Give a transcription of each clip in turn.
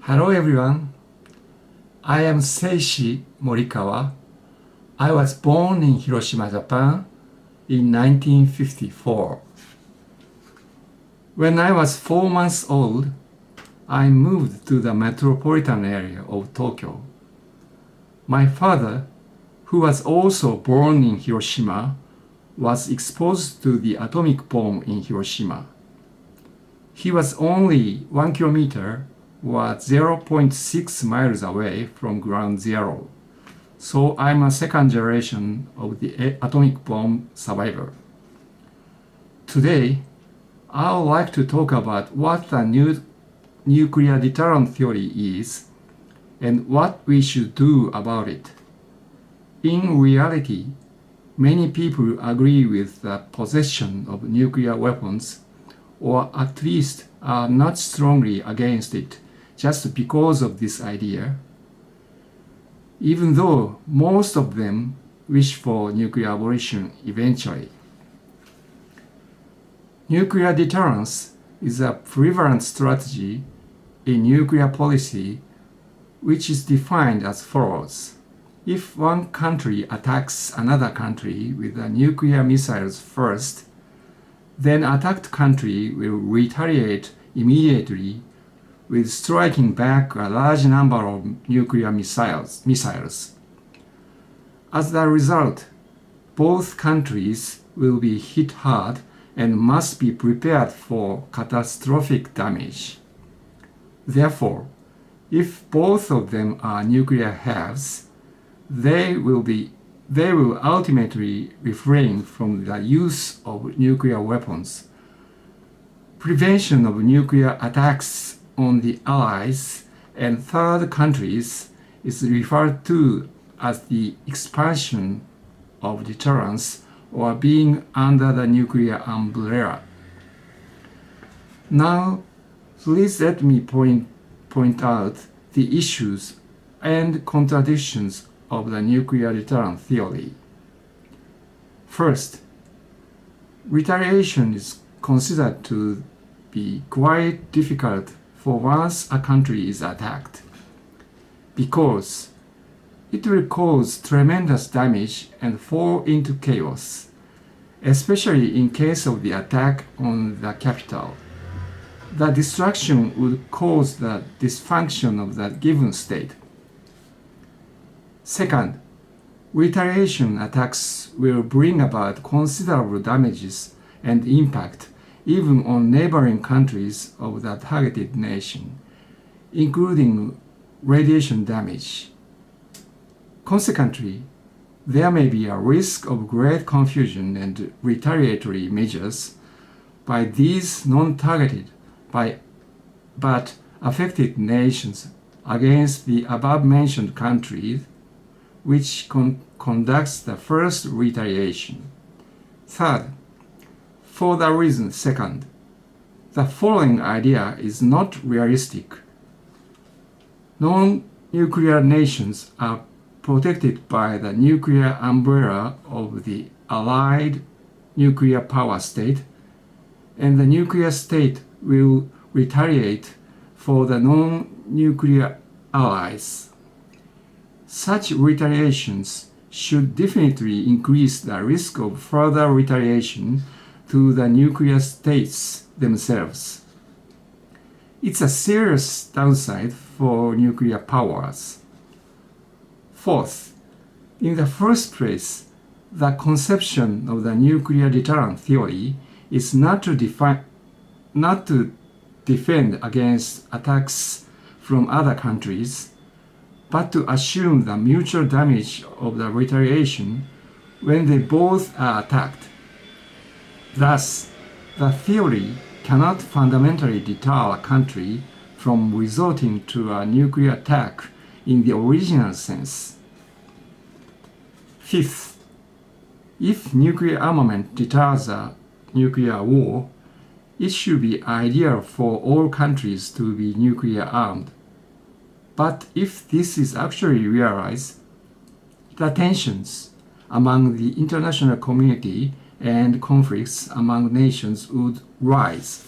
Hello everyone, I am Seishi Morikawa. I was born in Hiroshima, Japan in 1954. When I was 4 months old, I moved to the metropolitan area of Tokyo. My father, who was also born in Hiroshima, was exposed to the atomic bomb in Hiroshima. He was only 1 kilometer or 0.6 miles away from ground zero, so I'm a second generation of the atomic bomb survivor. Today, I would like to talk about what the new nuclear deterrent theory is and what we should do about it. In reality, many people agree with the possession of nuclear weapons, or at least are not strongly against it just because of this idea, even though most of them wish for nuclear abolition eventually. Nuclear deterrence is a prevalent strategy in nuclear policy, which is defined as follows. If one country attacks another country with nuclear missiles first, then attacked country will retaliate immediately with striking back a large number of nuclear missiles. As a result, both countries will be hit hard and must be prepared for catastrophic damage. Therefore, if both of them are nuclear halves, they will ultimately refrain from the use of nuclear weapons. Prevention of nuclear attacks on the Allies and third countries is referred to as the expansion of deterrence, or being under the nuclear umbrella. Now, please let me point out the issues and contradictions of the nuclear deterrent theory. First, retaliation is considered to be quite difficult for once a country is attacked, because it will cause tremendous damage and fall into chaos, especially in case of the attack on the capital. The destruction would cause the dysfunction of the given state. Second, retaliation attacks will bring about considerable damages and impact even on neighboring countries of the targeted nation, including radiation damage. Consequently, there may be a risk of great confusion and retaliatory measures by these non-targeted but affected nations against the above-mentioned countries, which conducts the first retaliation. Third, for the reason second, the following idea is not realistic. Non-nuclear nations are protected by the nuclear umbrella of the Allied nuclear power state, and the nuclear state will retaliate for the non-nuclear allies. Such retaliations should definitely increase the risk of further retaliation to the nuclear states themselves. It's a serious downside for nuclear powers. Fourth, in the first place, the conception of the nuclear deterrent theory is not to defend against attacks from other countries, but to assume the mutual damage of the retaliation when they both are attacked. Thus, the theory cannot fundamentally deter a country from resorting to a nuclear attack in the original sense. Fifth, if nuclear armament deters a nuclear war, it should be ideal for all countries to be nuclear armed. But if this is actually realized, the tensions among the international community and conflicts among nations would rise.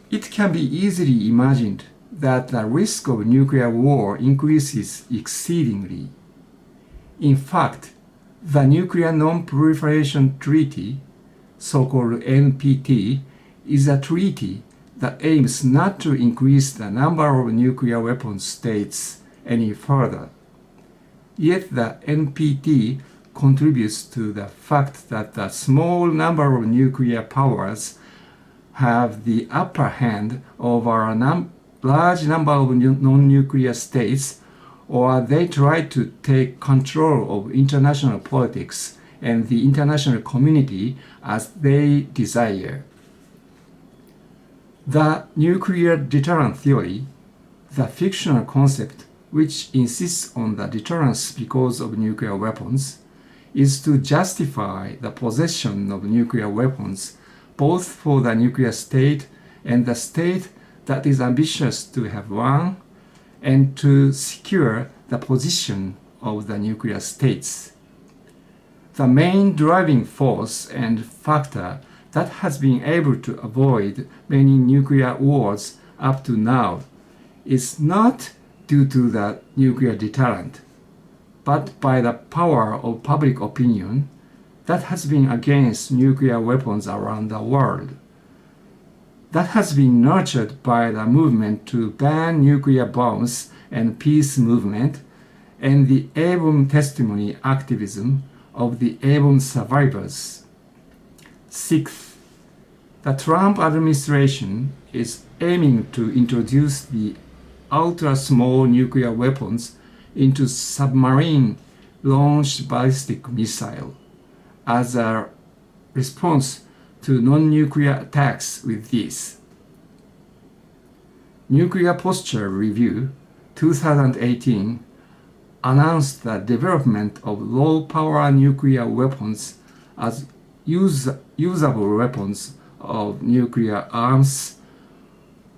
It can be easily imagined that the risk of nuclear war increases exceedingly. In fact, the Nuclear Non-Proliferation Treaty, so-called NPT, is a treaty that aims not to increase the number of nuclear weapon states any further. Yet the NPT contributes to the fact that a small number of nuclear powers have the upper hand over a large number of non-nuclear states, or they try to take control of international politics and the international community as they desire. The nuclear deterrent theory, the fictional concept which insists on the deterrence because of nuclear weapons, is to justify the possession of nuclear weapons both for the nuclear state and the state that is ambitious to have one, and to secure the position of the nuclear states. The main driving force and factor that has been able to avoid many nuclear wars up to now is not due to the nuclear deterrent, but by the power of public opinion that has been against nuclear weapons around the world. That has been nurtured by the movement to ban nuclear bombs and peace movement, and the A-bomb testimony activism of the A-bomb survivors. Sixth, the Trump administration is aiming to introduce the ultra-small nuclear weapons into submarine-launched ballistic missile as a response to non-nuclear attacks with these. Nuclear Posture Review 2018 announced the development of low-power nuclear weapons as usable weapons of nuclear arms,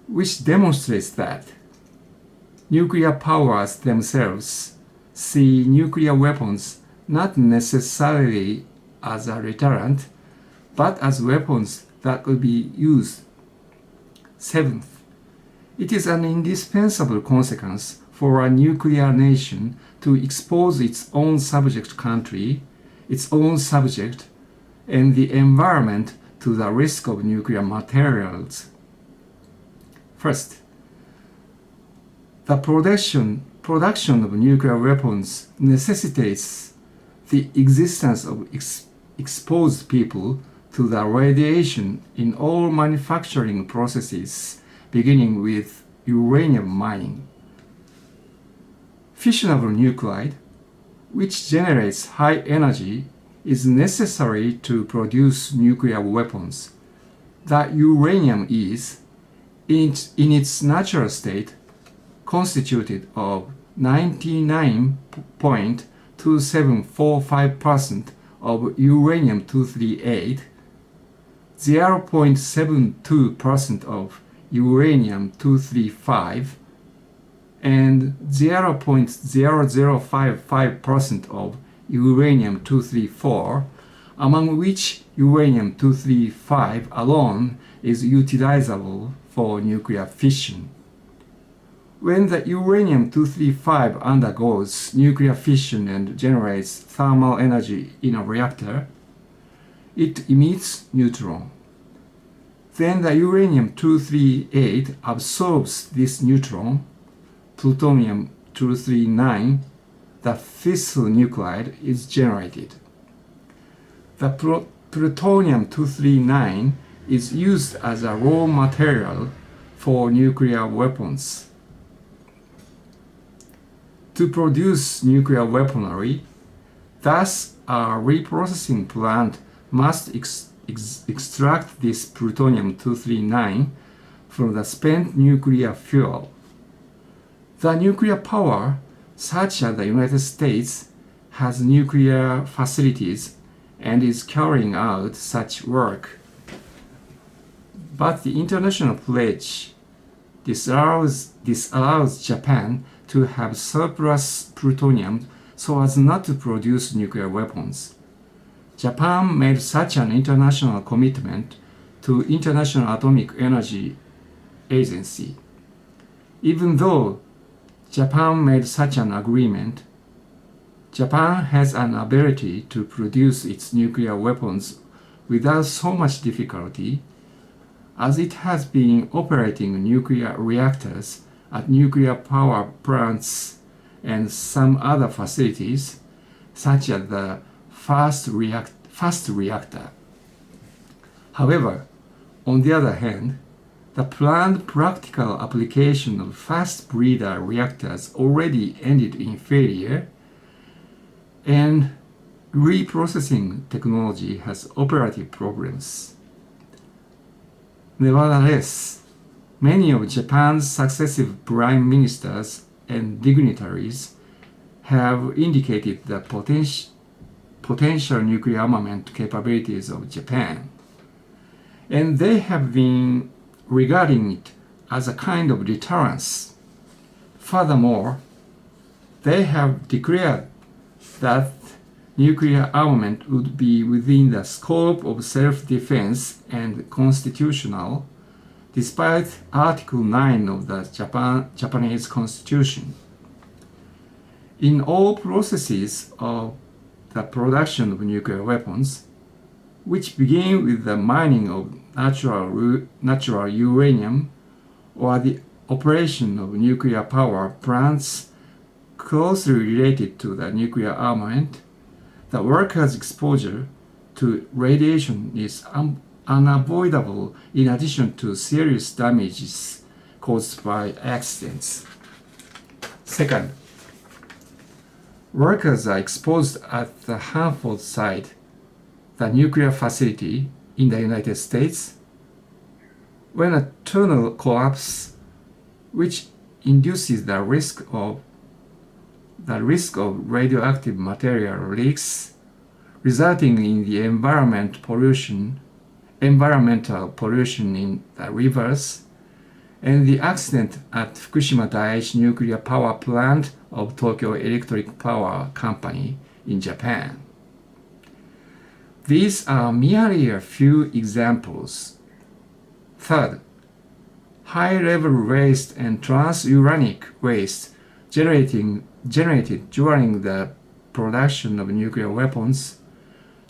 which demonstrates that nuclear powers themselves see nuclear weapons not necessarily as a deterrent, but as weapons that could be used. Seventh, it is an indispensable consequence for a nuclear nation to expose its own subject country, its own subject, and the environment to the risk of nuclear materials. First, the production of nuclear weapons necessitates the existence of exposed people to the radiation in all manufacturing processes, beginning with uranium mining. Fissionable nuclide, which generates high energy, is necessary to produce nuclear weapons. The uranium is, in its natural state, constituted of 99.2745% of uranium-238, 0.72% of uranium-235, and 0.0055% of uranium-234, among which uranium-235 alone is utilizable for nuclear fission. When the uranium-235 undergoes nuclear fission and generates thermal energy in a reactor, it emits neutron. Then the uranium-238 absorbs this neutron, plutonium-239, the fissile nuclide is generated. The plutonium-239 is used as a raw material for nuclear weapons. To produce nuclear weaponry, thus a reprocessing plant must extract this plutonium-239 from the spent nuclear fuel. The nuclear power, such as the United States, has nuclear facilities and is carrying out such work. But the international pledge disallows Japan to have surplus plutonium so as not to produce nuclear weapons. Japan made such an international commitment to International Atomic Energy Agency. Even though Japan made such an agreement, Japan has an ability to produce its nuclear weapons without so much difficulty, as it has been operating nuclear reactors at nuclear power plants and some other facilities, such as the fast reactor. However, on the other hand, the planned practical application of fast breeder reactors already ended in failure, and reprocessing technology has operative problems. Nevertheless, many of Japan's successive prime ministers and dignitaries have indicated the potential nuclear armament capabilities of Japan, and they have been regarding it as a kind of deterrence. Furthermore, they have declared that nuclear armament would be within the scope of self-defense and constitutional, despite Article 9 of the Japanese Constitution. In all processes of the production of nuclear weapons, which begin with the mining of natural uranium or the operation of nuclear power plants closely related to the nuclear armament, the worker's exposure to radiation is unavoidable in addition to serious damages caused by accidents. Second, workers are exposed at the Hanford site, the nuclear facility in the United States, when a tunnel collapses, which induces the risk of radioactive material leaks, resulting in the environmental pollution in the rivers, and the accident at Fukushima Daiichi nuclear power plant of Tokyo Electric Power Company in Japan. These are merely a few examples. Third, high-level waste and transuranic waste generated during the production of nuclear weapons,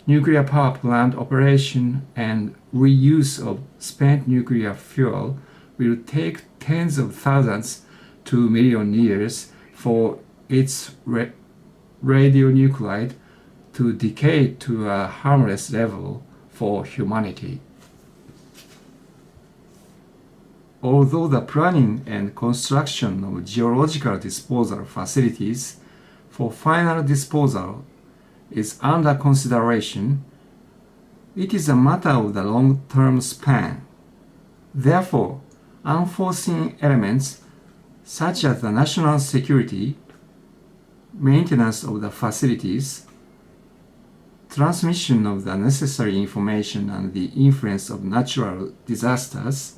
nuclear power plant operation, and reuse of spent nuclear fuel will take tens of thousands to million years for its radionuclide to decay to a harmless level for humanity. Although the planning and construction of geological disposal facilities for final disposal is under consideration, it is a matter of the long-term span. Therefore, unforeseen elements such as the national security, maintenance of the facilities, transmission of the necessary information, and the influence of natural disasters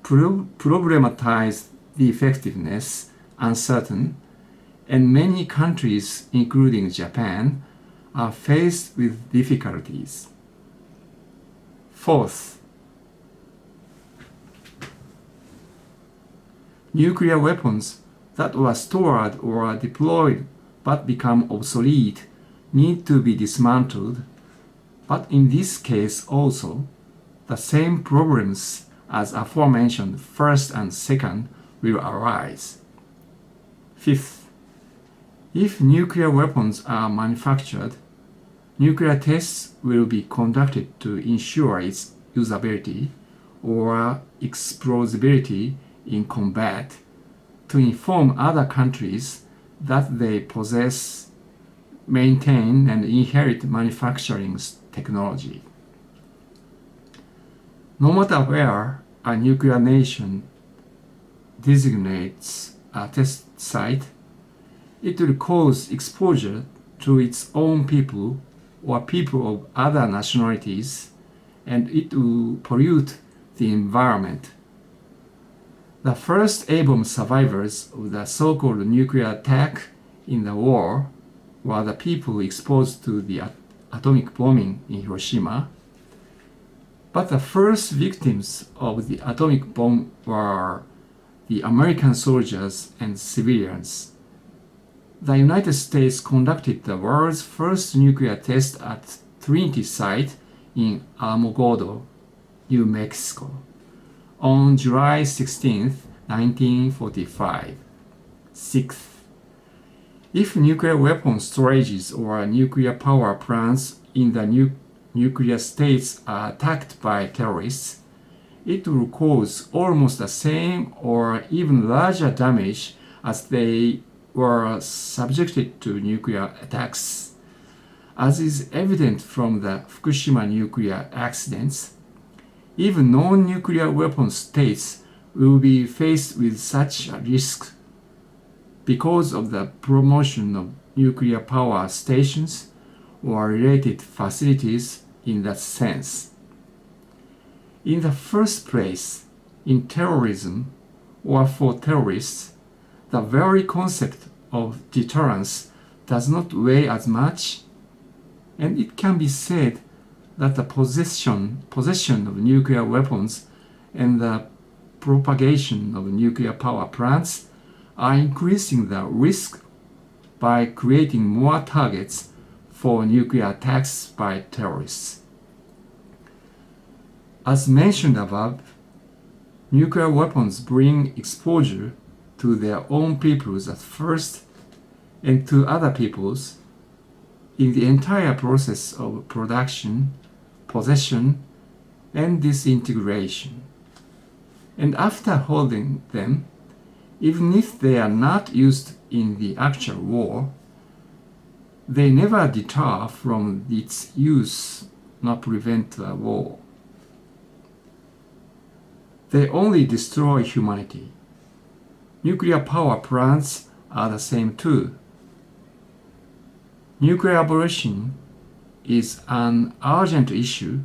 problematize the effectiveness, uncertain, and many countries, including Japan, are faced with difficulties. Fourth, nuclear weapons that were stored or deployed but become obsolete need to be dismantled, but in this case also, the same problems as aforementioned first and second will arise. Fifth, if nuclear weapons are manufactured, nuclear tests will be conducted to ensure its usability or explosibility in combat, to inform other countries that they possess, maintain, and inherit manufacturing technology. No matter where a nuclear nation designates a test site, it will cause exposure to its own people or people of other nationalities, and it will pollute the environment. The first A-bomb survivors of the so-called nuclear attack in the war were the people exposed to the atomic bombing in Hiroshima. But the first victims of the atomic bomb were the American soldiers and civilians. The United States conducted the world's first nuclear test at Trinity site in Alamogordo, New Mexico, on July 16, 1945. Sixth, if nuclear weapon storages or nuclear power plants in the nuclear states are attacked by terrorists, it will cause almost the same or even larger damage as they were subjected to nuclear attacks. As is evident from the Fukushima nuclear accidents, even non-nuclear weapon states will be faced with such a risk because of the promotion of nuclear power stations or related facilities in that sense. In the first place, in terrorism or for terrorists, the very concept of deterrence does not weigh as much, and it can be said that the possession of nuclear weapons and the propagation of nuclear power plants are increasing the risk by creating more targets for nuclear attacks by terrorists. As mentioned above, nuclear weapons bring exposure to their own peoples at first and to other peoples in the entire process of production, possession, and disintegration. And after holding them, even if they are not used in the actual war, they never deter from its use nor prevent the war. They only destroy humanity. Nuclear power plants are the same too. Nuclear abolition is an urgent issue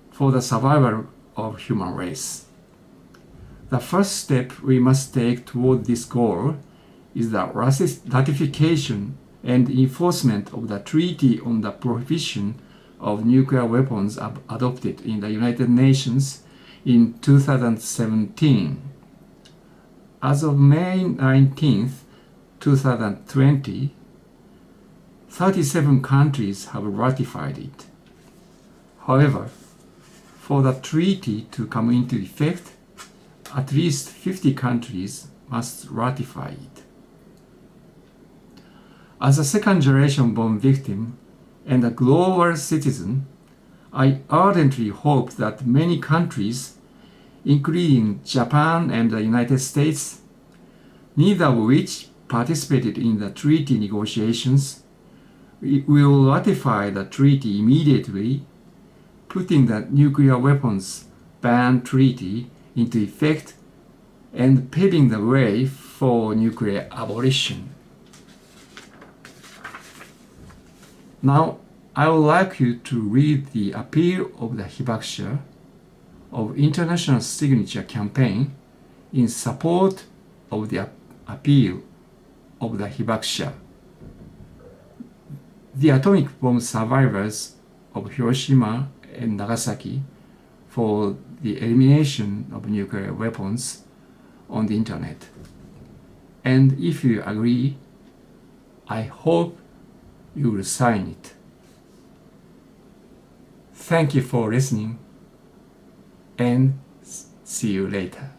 for the survival of human race. The first step we must take toward this goal is the ratification and enforcement of the Treaty on the Prohibition of Nuclear Weapons adopted in the United Nations in 2017. As of May 19, 2020, 37 countries have ratified it. However, for the treaty to come into effect, at least 50 countries must ratify it. As a second-generation bomb victim and a global citizen, I ardently hope that many countries, including Japan and the United States, neither of which participated in the treaty negotiations, will ratify the treaty immediately, putting the nuclear weapons ban treaty into effect and paving the way for nuclear abolition. Now, I would like you to read the appeal of the Hibakusha of International Signature Campaign in support of the appeal of the Hibakusha. The atomic bomb survivors of Hiroshima and Nagasaki for the elimination of nuclear weapons on the internet. And if you agree, I hope you will sign it. Thank you for listening, and see you later.